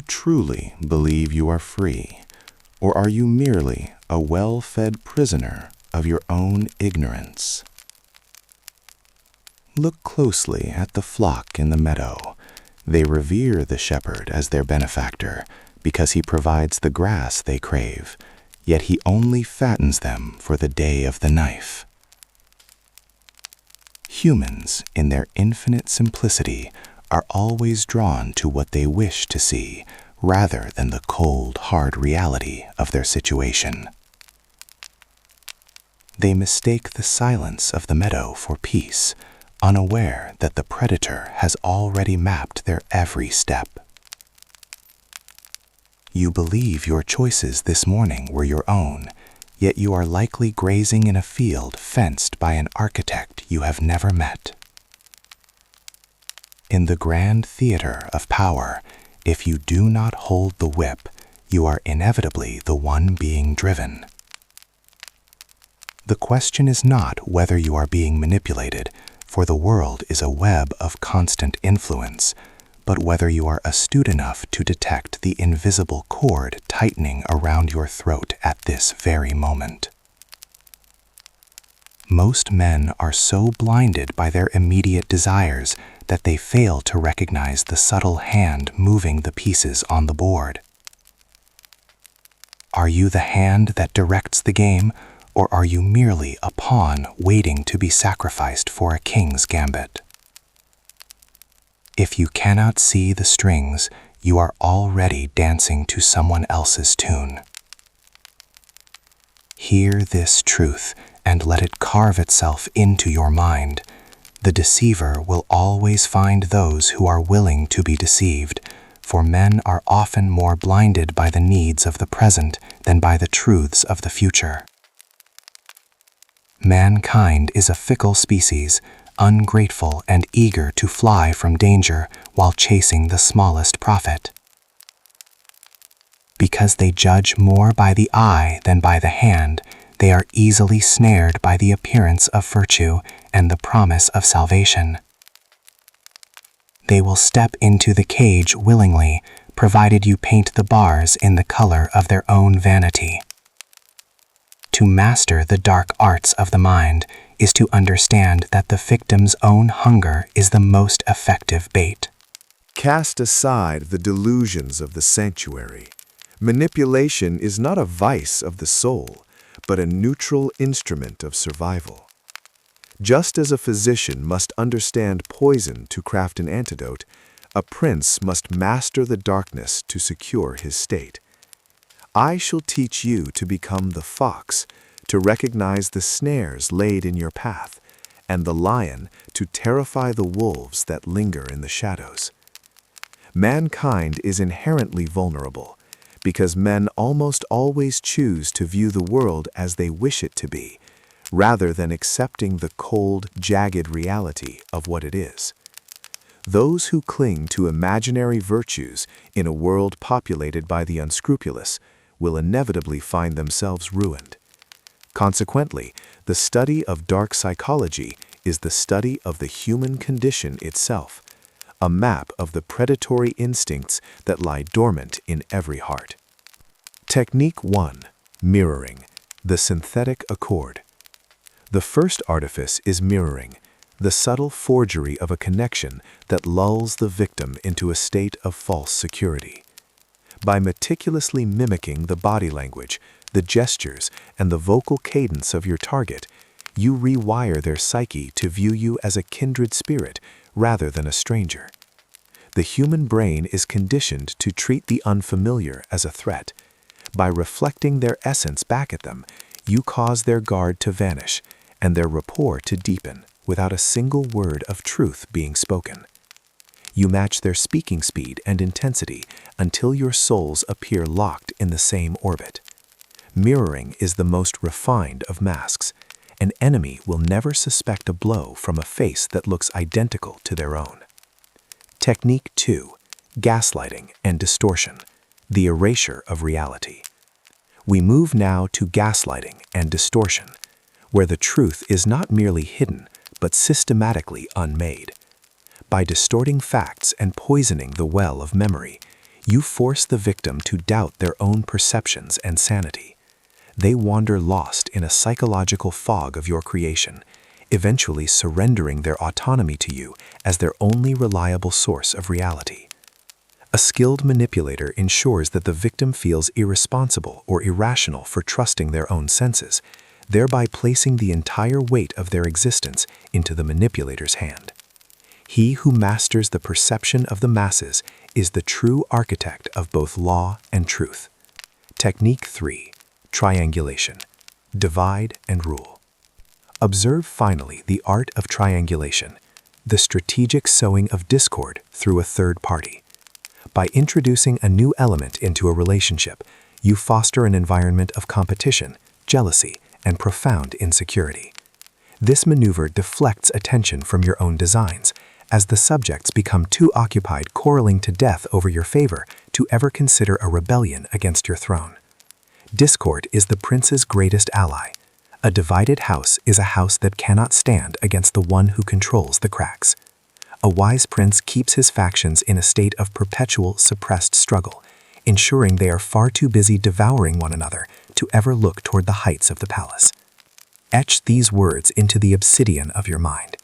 you truly believe you are free, or are you merely a well-fed prisoner of your own ignorance? Look closely at the flock in the meadow. They revere the shepherd as their benefactor because he provides the grass they crave, yet he only fattens them for the day of the knife. Humans, in their infinite simplicity, are always drawn to what they wish to see, rather than the cold, hard reality of their situation. They mistake the silence of the meadow for peace, unaware that the predator has already mapped their every step. You believe your choices this morning were your own, yet you are likely grazing in a field fenced by an architect you have never met. In the grand theater of power, if you do not hold the whip, you are inevitably the one being driven. The question is not whether you are being manipulated, for the world is a web of constant influence, but whether you are astute enough to detect the invisible cord tightening around your throat at this very moment. Most men are so blinded by their immediate desires that they fail to recognize the subtle hand moving the pieces on the board. Are you the hand that directs the game, or are you merely a pawn waiting to be sacrificed for a king's gambit? If you cannot see the strings, you are already dancing to someone else's tune. Hear this truth and let it carve itself into your mind. The deceiver will always find those who are willing to be deceived, for men are often more blinded by the needs of the present than by the truths of the future. Mankind is a fickle species, ungrateful and eager to fly from danger while chasing the smallest profit. Because they judge more by the eye than by the hand, they are easily snared by the appearance of virtue and the promise of salvation. They will step into the cage willingly, provided you paint the bars in the color of their own vanity. To master the dark arts of the mind is to understand that the victim's own hunger is the most effective bait. Cast aside the delusions of the sanctuary. Manipulation is not a vice of the soul, but a neutral instrument of survival. Just as a physician must understand poison to craft an antidote, a prince must master the darkness to secure his state. I shall teach you to become the fox, to recognize the snares laid in your path, and the lion to terrify the wolves that linger in the shadows. Mankind is inherently vulnerable, because men almost always choose to view the world as they wish it to be, rather than accepting the cold, jagged reality of what it is. Those who cling to imaginary virtues in a world populated by the unscrupulous will inevitably find themselves ruined. Consequently, the study of dark psychology is the study of the human condition itself, a map of the predatory instincts that lie dormant in every heart. Technique 1. Mirroring, the synthetic accord. The first artifice is mirroring, the subtle forgery of a connection that lulls the victim into a state of false security. By meticulously mimicking the body language, the gestures, and the vocal cadence of your target, you rewire their psyche to view you as a kindred spirit rather than a stranger. The human brain is conditioned to treat the unfamiliar as a threat. By reflecting their essence back at them, you cause their guard to vanish and their rapport to deepen without a single word of truth being spoken. You match their speaking speed and intensity until your souls appear locked in the same orbit. Mirroring is the most refined of masks. An enemy will never suspect a blow from a face that looks identical to their own. Technique 2. Gaslighting and distortion, the erasure of reality. We move now to gaslighting and distortion, where the truth is not merely hidden, but systematically unmade. By distorting facts and poisoning the well of memory, You force the victim to doubt their own perceptions and sanity. They wander lost in a psychological fog of your creation, eventually surrendering their autonomy to you as their only reliable source of reality. A skilled manipulator ensures that the victim feels irresponsible or irrational for trusting their own senses, thereby placing the entire weight of their existence into the manipulator's hand. He who masters the perception of the masses is the true architect of both law and truth. Technique 3. Triangulation. Divide and rule. Observe finally the art of triangulation, the strategic sowing of discord through a third party. By introducing a new element into a relationship, you foster an environment of competition, jealousy, and profound insecurity. This maneuver deflects attention from your own designs, as the subjects become too occupied quarreling to death over your favor to ever consider a rebellion against your throne. Discord is the prince's greatest ally. A divided house is a house that cannot stand against the one who controls the cracks. A wise prince keeps his factions in a state of perpetual suppressed struggle, ensuring they are far too busy devouring one another to ever look toward the heights of the palace. Etch these words into the obsidian of your mind.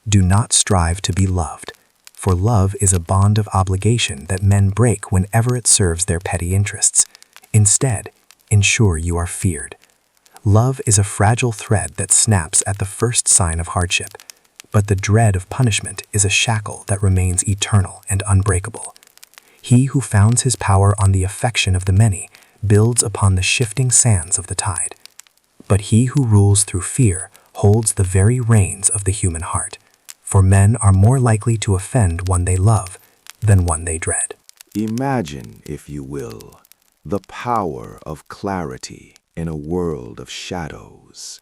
Do not strive to be loved, for love is a bond of obligation that men break whenever it serves their petty interests. Instead, ensure you are feared. Love is a fragile thread that snaps at the first sign of hardship, but the dread of punishment is a shackle that remains eternal and unbreakable. He who founds his power on the affection of the many builds upon the shifting sands of the tide. But he who rules through fear holds the very reins of the human heart, for men are more likely to offend one they love than one they dread. Imagine, if you will, the power of clarity in a world of shadows.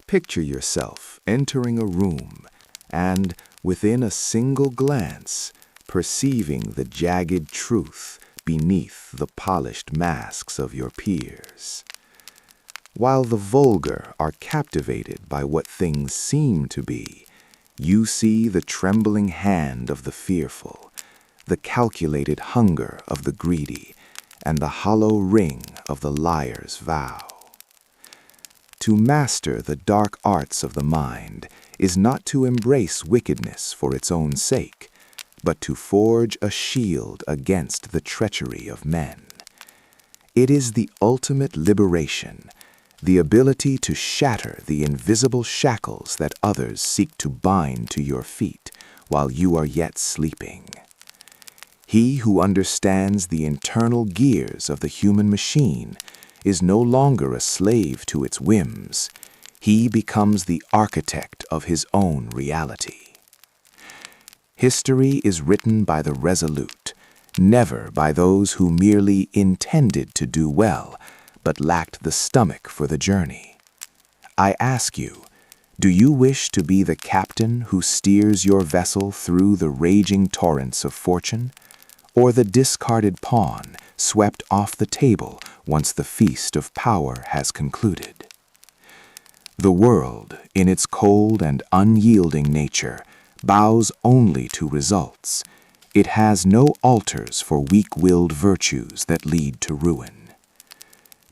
Picture yourself entering a room and, within a single glance, perceiving the jagged truth beneath the polished masks of your peers. While the vulgar are captivated by what things seem to be, you see the trembling hand of the fearful, the calculated hunger of the greedy, and the hollow ring of the liar's vow. To master the dark arts of the mind is not to embrace wickedness for its own sake, but to forge a shield against the treachery of men. It is the ultimate liberation, the ability to shatter the invisible shackles that others seek to bind to your feet while you are yet sleeping. He who understands the internal gears of the human machine is no longer a slave to its whims. He becomes the architect of his own reality. History is written by the resolute, never by those who merely intended to do well, but lacked the stomach for the journey. I ask you, do you wish to be the captain who steers your vessel through the raging torrents of fortune, or the discarded pawn swept off the table once the feast of power has concluded? The world, in its cold and unyielding nature, bows only to results. It has no altars for weak-willed virtues that lead to ruin.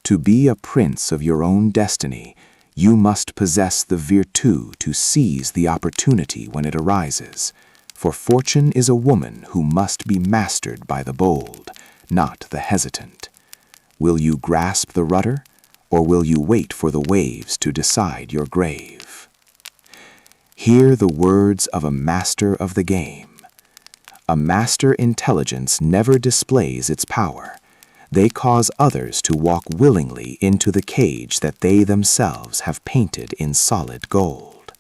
To be a prince of your own destiny, you must possess the virtue to seize the opportunity when it arises, for fortune is a woman who must be mastered by the bold, not the hesitant. Will you grasp the rudder, or will you wait for the waves to decide your grave? Hear the words of a master of the game. A master intelligence never displays its power. They cause others to walk willingly into the cage that they themselves have painted in solid gold.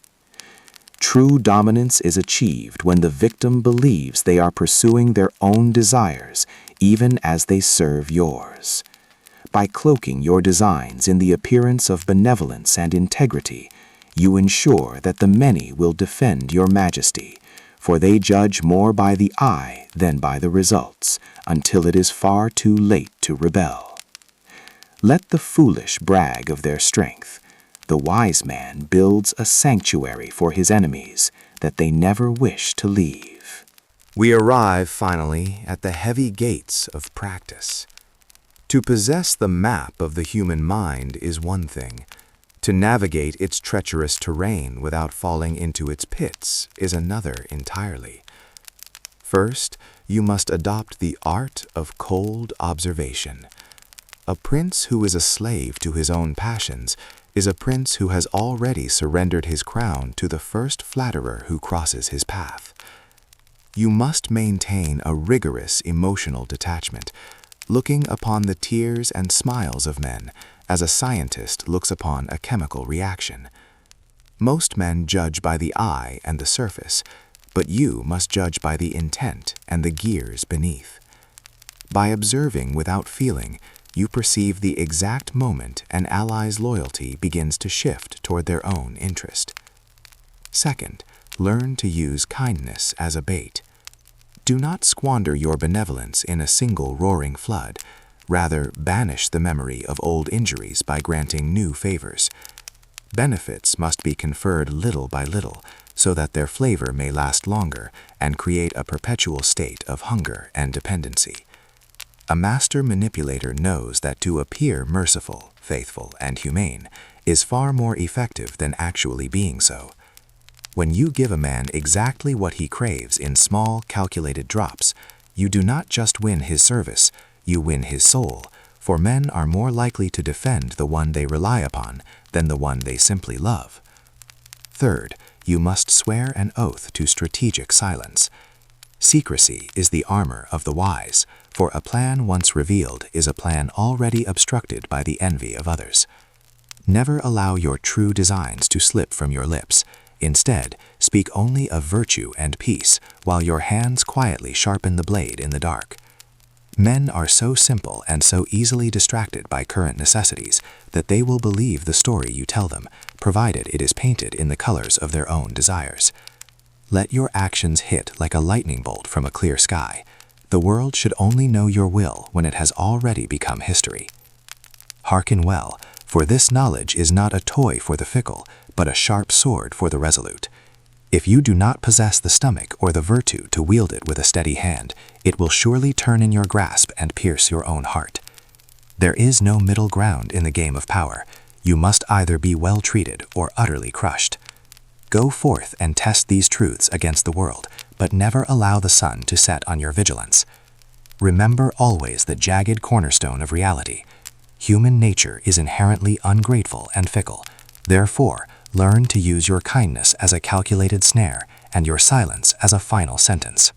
True dominance is achieved when the victim believes they are pursuing their own desires, even as they serve yours. By cloaking your designs in the appearance of benevolence and integrity, you ensure that the many will defend your majesty, for they judge more by the eye than by the results, until it is far too late to rebel. Let the foolish brag of their strength. The wise man builds a sanctuary for his enemies that they never wish to leave. We arrive, finally, at the heavy gates of practice. To possess the map of the human mind is one thing. To navigate its treacherous terrain without falling into its pits is another entirely. First, you must adopt the art of cold observation. A prince who is a slave to his own passions is a prince who has already surrendered his crown to the first flatterer who crosses his path. You must maintain a rigorous emotional detachment, looking upon the tears and smiles of men as a scientist looks upon a chemical reaction. Most men judge by the eye and the surface, but you must judge by the intent and the gears beneath. By observing without feeling, you perceive the exact moment an ally's loyalty begins to shift toward their own interest. Second, learn to use kindness as a bait. Do not squander your benevolence in a single roaring flood. Rather, banish the memory of old injuries by granting new favors. Benefits must be conferred little by little, so that their flavor may last longer and create a perpetual state of hunger and dependency. A master manipulator knows that to appear merciful, faithful, and humane is far more effective than actually being so. When you give a man exactly what he craves in small, calculated drops, you do not just win his service, you win his soul, for men are more likely to defend the one they rely upon than the one they simply love. Third, you must swear an oath to strategic silence. Secrecy is the armor of the wise, for a plan once revealed is a plan already obstructed by the envy of others. Never allow your true designs to slip from your lips. Instead, speak only of virtue and peace, while your hands quietly sharpen the blade in the dark. Men are so simple and so easily distracted by current necessities that they will believe the story you tell them, provided it is painted in the colors of their own desires. Let your actions hit like a lightning bolt from a clear sky. The world should only know your will when it has already become history. Hearken well, for this knowledge is not a toy for the fickle, but a sharp sword for the resolute. If you do not possess the stomach or the virtue to wield it with a steady hand, it will surely turn in your grasp and pierce your own heart. There is no middle ground in the game of power. You must either be well treated or utterly crushed. Go forth and test these truths against the world, but never allow the sun to set on your vigilance. Remember always the jagged cornerstone of reality. Human nature is inherently ungrateful and fickle. Therefore, learn to use your kindness as a calculated snare and your silence as a final sentence.